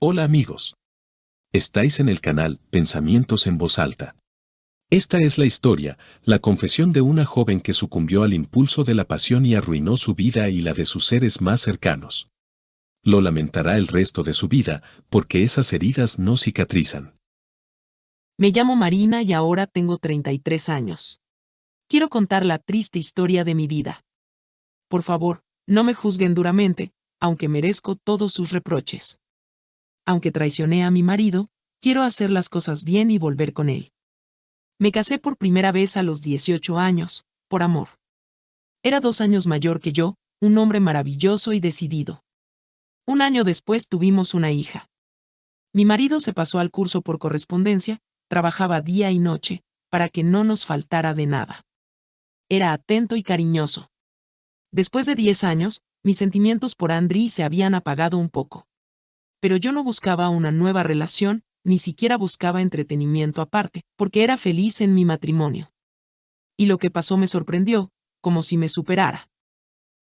Hola amigos. Estáis en el canal Pensamientos en Voz Alta. Esta es la historia, la confesión de una joven que sucumbió al impulso de la pasión y arruinó su vida y la de sus seres más cercanos. Lo lamentará el resto de su vida, porque esas heridas no cicatrizan. Me llamo Marina y ahora tengo 33 años. Quiero contar la triste historia de mi vida. Por favor, no me juzguen duramente, aunque merezco todos sus reproches. Aunque traicioné a mi marido, quiero hacer las cosas bien y volver con él. Me casé por primera vez a los 18 años, por amor. Era 2 años mayor que yo, un hombre maravilloso y decidido. Un año después tuvimos una hija. Mi marido se pasó al curso por correspondencia, trabajaba día y noche, para que no nos faltara de nada. Era atento y cariñoso. Después de 10 años, mis sentimientos por Andriy se habían apagado un poco. Pero yo no buscaba una nueva relación, ni siquiera buscaba entretenimiento aparte, porque era feliz en mi matrimonio. Y lo que pasó me sorprendió, como si me superara.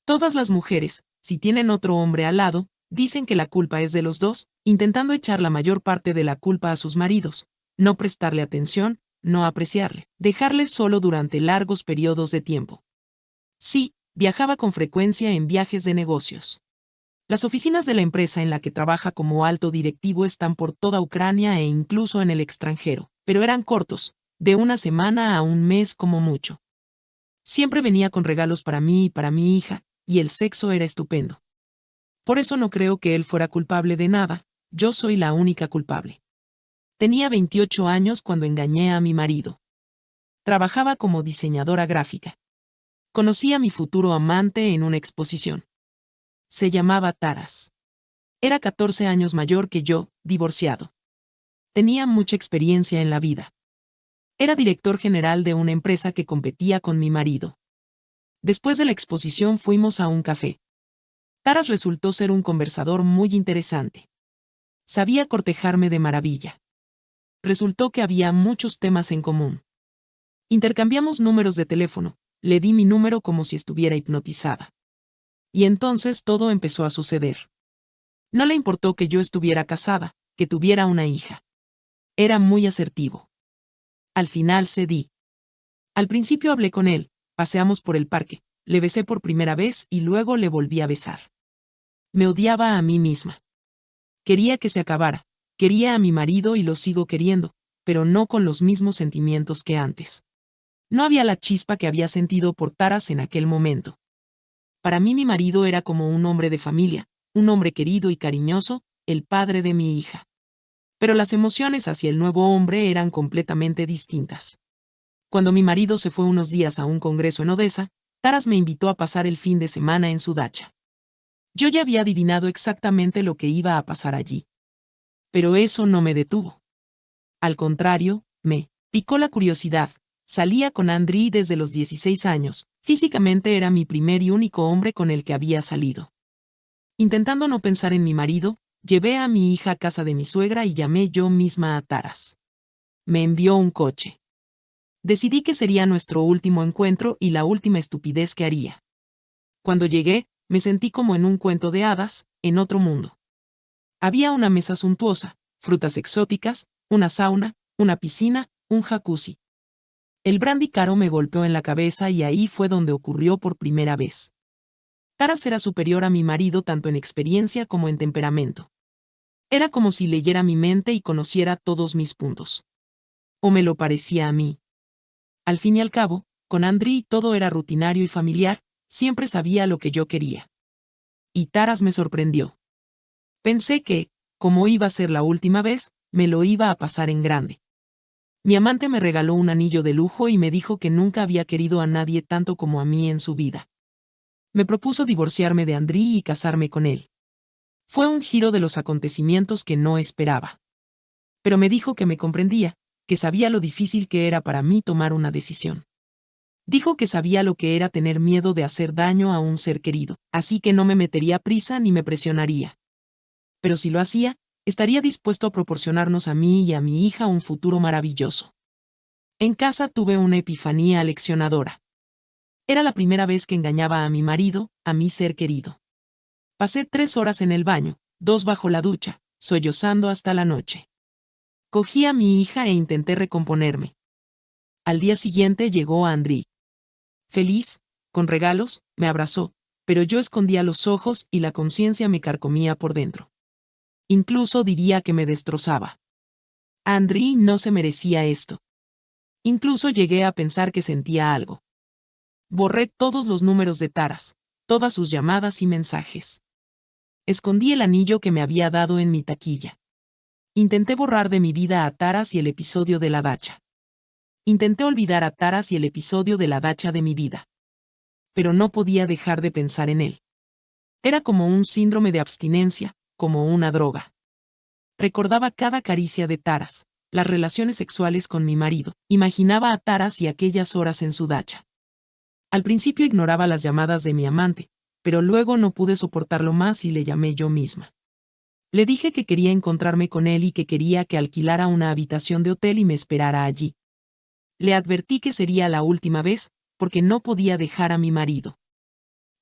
Todas las mujeres, si tienen otro hombre al lado, dicen que la culpa es de los dos, intentando echar la mayor parte de la culpa a sus maridos, no prestarle atención, no apreciarle, dejarle solo durante largos periodos de tiempo. Sí, viajaba con frecuencia en viajes de negocios. Las oficinas de la empresa en la que trabaja como alto directivo están por toda Ucrania e incluso en el extranjero, pero eran cortos, de una semana a un mes como mucho. Siempre venía con regalos para mí y para mi hija, y el sexo era estupendo. Por eso no creo que él fuera culpable de nada, yo soy la única culpable. Tenía 28 años cuando engañé a mi marido. Trabajaba como diseñadora gráfica. Conocí a mi futuro amante en una exposición. Se llamaba Taras. Era 14 años mayor que yo, divorciado. Tenía mucha experiencia en la vida. Era director general de una empresa que competía con mi marido. Después de la exposición fuimos a un café. Taras resultó ser un conversador muy interesante. Sabía cortejarme de maravilla. Resultó que había muchos temas en común. Intercambiamos números de teléfono, le di mi número como si estuviera hipnotizada. Y entonces todo empezó a suceder. No le importó que yo estuviera casada, que tuviera una hija. Era muy asertivo. Al final cedí. Al principio hablé con él, paseamos por el parque, le besé por primera vez y luego le volví a besar. Me odiaba a mí misma. Quería que se acabara, quería a mi marido y lo sigo queriendo, pero no con los mismos sentimientos que antes. No había la chispa que había sentido por Taras en aquel momento. Para mí mi marido era como un hombre de familia, un hombre querido y cariñoso, el padre de mi hija. Pero las emociones hacia el nuevo hombre eran completamente distintas. Cuando mi marido se fue unos días a un congreso en Odessa, Taras me invitó a pasar el fin de semana en su dacha. Yo ya había adivinado exactamente lo que iba a pasar allí. Pero eso no me detuvo. Al contrario, me picó la curiosidad. Salía con Andriy desde los 16 años, físicamente era mi primer y único hombre con el que había salido. Intentando no pensar en mi marido, llevé a mi hija a casa de mi suegra y llamé yo misma a Taras. Me envió un coche. Decidí que sería nuestro último encuentro y la última estupidez que haría. Cuando llegué, me sentí como en un cuento de hadas, en otro mundo. Había una mesa suntuosa, frutas exóticas, una sauna, una piscina, un jacuzzi. El brandy caro me golpeó en la cabeza y ahí fue donde ocurrió por primera vez. Taras era superior a mi marido tanto en experiencia como en temperamento. Era como si leyera mi mente y conociera todos mis puntos. O me lo parecía a mí. Al fin y al cabo, con Andriy todo era rutinario y familiar, siempre sabía lo que yo quería. Y Taras me sorprendió. Pensé que, como iba a ser la última vez, me lo iba a pasar en grande. Mi amante me regaló un anillo de lujo y me dijo que nunca había querido a nadie tanto como a mí en su vida. Me propuso divorciarme de Andriy y casarme con él. Fue un giro de los acontecimientos que no esperaba. Pero me dijo que me comprendía, que sabía lo difícil que era para mí tomar una decisión. Dijo que sabía lo que era tener miedo de hacer daño a un ser querido, así que no me metería prisa ni me presionaría. Pero si lo hacía, estaría dispuesto a proporcionarnos a mí y a mi hija un futuro maravilloso. En casa tuve una epifanía aleccionadora. Era la primera vez que engañaba a mi marido, a mi ser querido. Pasé 3 horas en el baño, 2 bajo la ducha, sollozando hasta la noche. Cogí a mi hija e intenté recomponerme. Al día siguiente llegó Andriy. Feliz, con regalos, me abrazó, pero yo escondía los ojos y la conciencia me carcomía por dentro. Incluso diría que me destrozaba. Andriy no se merecía esto. Incluso llegué a pensar que sentía algo. Borré todos los números de Taras, todas sus llamadas y mensajes. Escondí el anillo que me había dado en mi taquilla. Intenté borrar de mi vida a Taras y el episodio de la dacha. Intenté olvidar a Taras y el episodio de la dacha de mi vida. Pero no podía dejar de pensar en él. Era como un síndrome de abstinencia, como una droga. Recordaba cada caricia de Taras, las relaciones sexuales con mi marido, imaginaba a Taras y aquellas horas en su dacha. Al principio ignoraba las llamadas de mi amante, pero luego no pude soportarlo más y le llamé yo misma. Le dije que quería encontrarme con él y que quería que alquilara una habitación de hotel y me esperara allí. Le advertí que sería la última vez, porque no podía dejar a mi marido.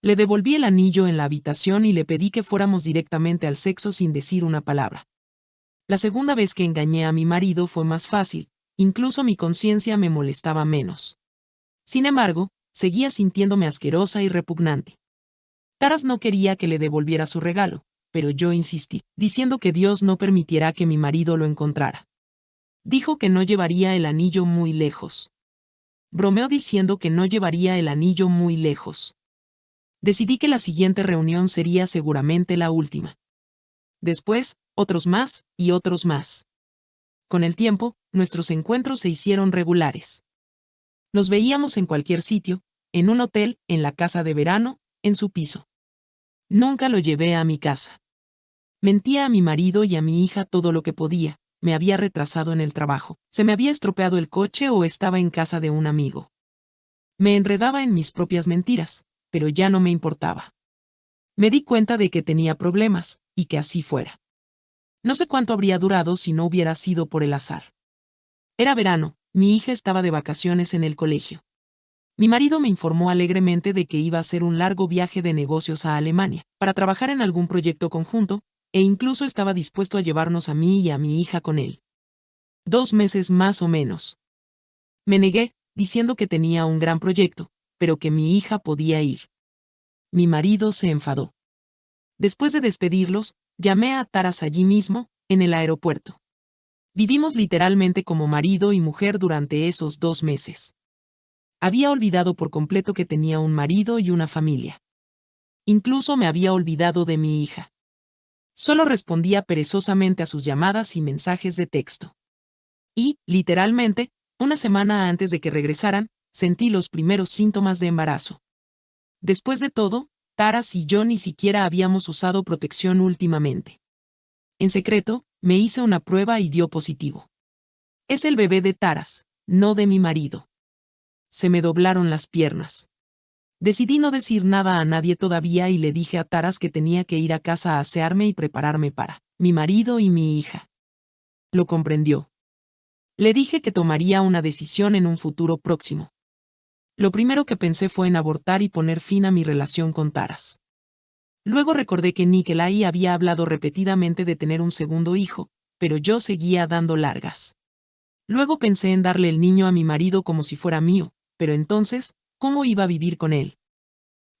Le devolví el anillo en la habitación y le pedí que fuéramos directamente al sexo sin decir una palabra. La segunda vez que engañé a mi marido fue más fácil, incluso mi conciencia me molestaba menos. Sin embargo, seguía sintiéndome asquerosa y repugnante. Taras no quería que le devolviera su regalo, pero yo insistí, diciendo que Dios no permitiera que mi marido lo encontrara. Dijo que no llevaría el anillo muy lejos. Bromeó diciendo que no llevaría el anillo muy lejos. Decidí que la siguiente reunión sería seguramente la última. Después, otros más y otros más. Con el tiempo, nuestros encuentros se hicieron regulares. Nos veíamos en cualquier sitio, en un hotel, en la casa de verano, en su piso. Nunca lo llevé a mi casa. Mentía a mi marido y a mi hija todo lo que podía, me había retrasado en el trabajo, se me había estropeado el coche o estaba en casa de un amigo. Me enredaba en mis propias mentiras, pero ya no me importaba. Me di cuenta de que tenía problemas, y que así fuera. No sé cuánto habría durado si no hubiera sido por el azar. Era verano, mi hija estaba de vacaciones en el colegio. Mi marido me informó alegremente de que iba a hacer un largo viaje de negocios a Alemania, para trabajar en algún proyecto conjunto, e incluso estaba dispuesto a llevarnos a mí y a mi hija con él. 2 meses más o menos. Me negué, diciendo que tenía un gran proyecto, pero que mi hija podía ir. Mi marido se enfadó. Después de despedirlos, llamé a Taras allí mismo, en el aeropuerto. Vivimos literalmente como marido y mujer durante esos 2 meses. Había olvidado por completo que tenía un marido y una familia. Incluso me había olvidado de mi hija. Solo respondía perezosamente a sus llamadas y mensajes de texto. Y, literalmente, una semana antes de que regresaran, sentí los primeros síntomas de embarazo. Después de todo, Taras y yo ni siquiera habíamos usado protección últimamente. En secreto, me hice una prueba y dio positivo. Es el bebé de Taras, no de mi marido. Se me doblaron las piernas. Decidí no decir nada a nadie todavía y le dije a Taras que tenía que ir a casa a asearme y prepararme para mi marido y mi hija. Lo comprendió. Le dije que tomaría una decisión en un futuro próximo. Lo primero que pensé fue en abortar y poner fin a mi relación con Taras. Luego recordé que Nikolai había hablado repetidamente de tener un segundo hijo, pero yo seguía dando largas. Luego pensé en darle el niño a mi marido como si fuera mío, pero entonces, ¿cómo iba a vivir con él?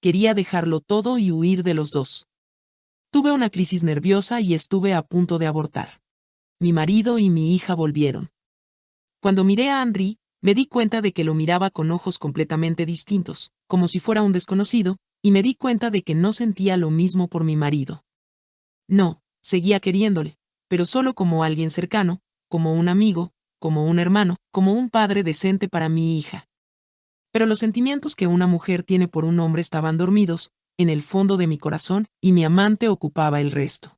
Quería dejarlo todo y huir de los dos. Tuve una crisis nerviosa y estuve a punto de abortar. Mi marido y mi hija volvieron. Cuando miré a Andriy, me di cuenta de que lo miraba con ojos completamente distintos, como si fuera un desconocido, y me di cuenta de que no sentía lo mismo por mi marido. No, seguía queriéndole, pero solo como alguien cercano, como un amigo, como un hermano, como un padre decente para mi hija. Pero los sentimientos que una mujer tiene por un hombre estaban dormidos, en el fondo de mi corazón, y mi amante ocupaba el resto.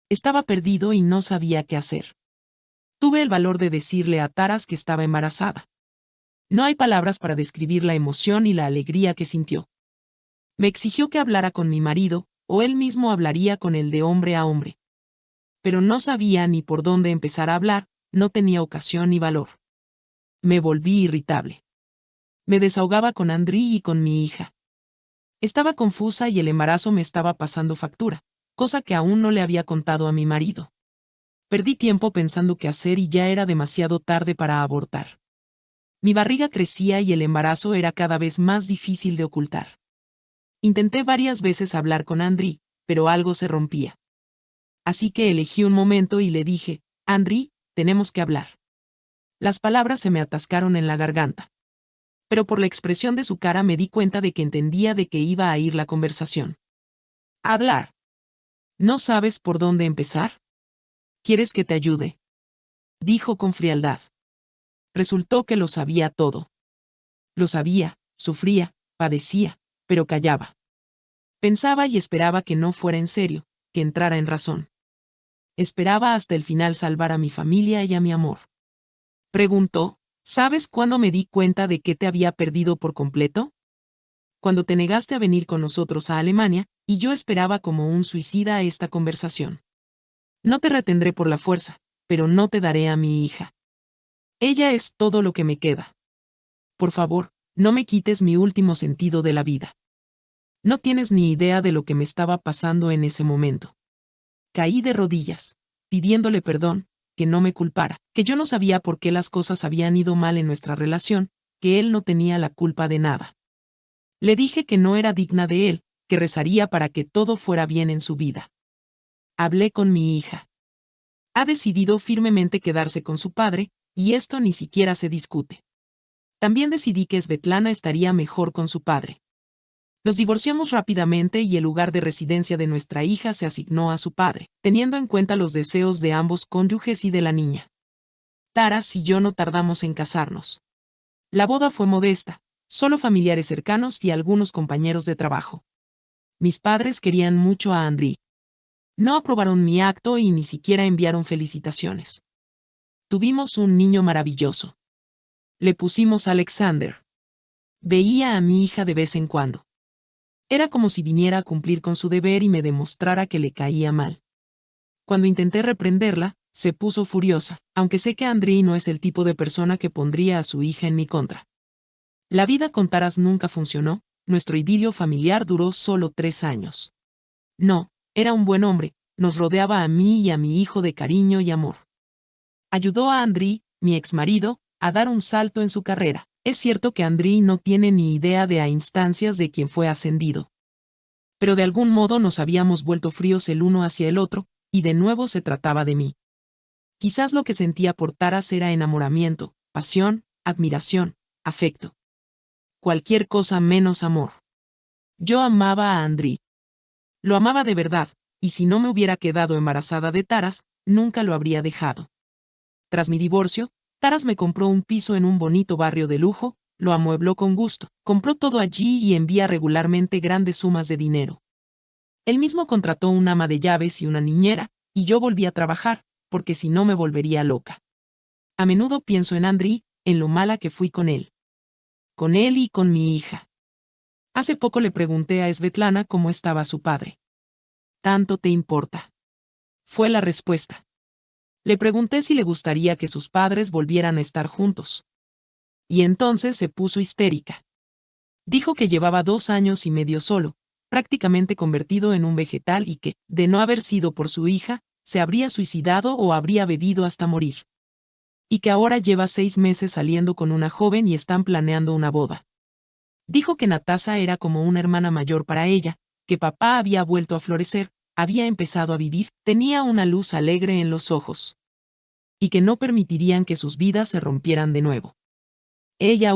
Estaba perdido y no sabía qué hacer. Tuve el valor de decirle a Taras que estaba embarazada. No hay palabras para describir la emoción y la alegría que sintió. Me exigió que hablara con mi marido, o él mismo hablaría con él de hombre a hombre. Pero no sabía ni por dónde empezar a hablar, no tenía ocasión ni valor. Me volví irritable. Me desahogaba con Andriy y con mi hija. Estaba confusa y el embarazo me estaba pasando factura, cosa que aún no le había contado a mi marido. Perdí tiempo pensando qué hacer y ya era demasiado tarde para abortar. Mi barriga crecía y el embarazo era cada vez más difícil de ocultar. Intenté varias veces hablar con Andri, pero algo se rompía. Así que elegí un momento y le dije, Andri, tenemos que hablar. Las palabras se me atascaron en la garganta. Pero por la expresión de su cara me di cuenta de que entendía de qué iba a ir la conversación. Hablar. ¿No sabes por dónde empezar? ¿Quieres que te ayude? Dijo con frialdad. Resultó que lo sabía todo. Lo sabía, sufría, padecía, pero callaba. Pensaba y esperaba que no fuera en serio, que entrara en razón. Esperaba hasta el final salvar a mi familia y a mi amor. Preguntó, ¿sabes cuándo me di cuenta de que te había perdido por completo? Cuando te negaste a venir con nosotros a Alemania, y yo esperaba como un suicida esta conversación. No te retendré por la fuerza, pero no te daré a mi hija. Ella es todo lo que me queda. Por favor, no me quites mi último sentido de la vida. No tienes ni idea de lo que me estaba pasando en ese momento. Caí de rodillas, pidiéndole perdón, que no me culpara, que yo no sabía por qué las cosas habían ido mal en nuestra relación, que él no tenía la culpa de nada. Le dije que no era digna de él, que rezaría para que todo fuera bien en su vida. Hablé con mi hija. Ha decidido firmemente quedarse con su padre, y esto ni siquiera se discute. También decidí que Svetlana estaría mejor con su padre. Nos divorciamos rápidamente y el lugar de residencia de nuestra hija se asignó a su padre, teniendo en cuenta los deseos de ambos cónyuges y de la niña. Taras y yo no tardamos en casarnos. La boda fue modesta, solo familiares cercanos y algunos compañeros de trabajo. Mis padres querían mucho a Andriy. No aprobaron mi acto y ni siquiera enviaron felicitaciones. Tuvimos un niño maravilloso. Le pusimos Alexander. Veía a mi hija de vez en cuando. Era como si viniera a cumplir con su deber y me demostrara que le caía mal. Cuando intenté reprenderla, se puso furiosa, aunque sé que Andriy no es el tipo de persona que pondría a su hija en mi contra. La vida con Taras nunca funcionó, nuestro idilio familiar duró solo 3 años. No, era un buen hombre, nos rodeaba a mí y a mi hijo de cariño y amor. Ayudó a Andriy, mi exmarido, a dar un salto en su carrera. Es cierto que Andriy no tiene ni idea de a instancias de quien fue ascendido. Pero de algún modo nos habíamos vuelto fríos el uno hacia el otro, y de nuevo se trataba de mí. Quizás lo que sentía por Taras era enamoramiento, pasión, admiración, afecto. Cualquier cosa menos amor. Yo amaba a Andriy. Lo amaba de verdad, y si no me hubiera quedado embarazada de Taras, nunca lo habría dejado. Tras mi divorcio, Taras me compró un piso en un bonito barrio de lujo, lo amuebló con gusto, compró todo allí y envía regularmente grandes sumas de dinero. Él mismo contrató un ama de llaves y una niñera, y yo volví a trabajar, porque si no me volvería loca. A menudo pienso en Andriy, en lo mala que fui con él. Con él y con mi hija. Hace poco le pregunté a Svetlana cómo estaba su padre. ¿Tanto te importa? Fue la respuesta. Le pregunté si le gustaría que sus padres volvieran a estar juntos. Y entonces se puso histérica. Dijo que llevaba 2 años y medio solo, prácticamente convertido en un vegetal y que, de no haber sido por su hija, se habría suicidado o habría bebido hasta morir. Y que ahora lleva 6 meses saliendo con una joven y están planeando una boda. Dijo que Natasa era como una hermana mayor para ella, que papá había vuelto a florecer, había empezado a vivir, tenía una luz alegre en los ojos. Y que no permitirían que sus vidas se rompieran de nuevo. Ella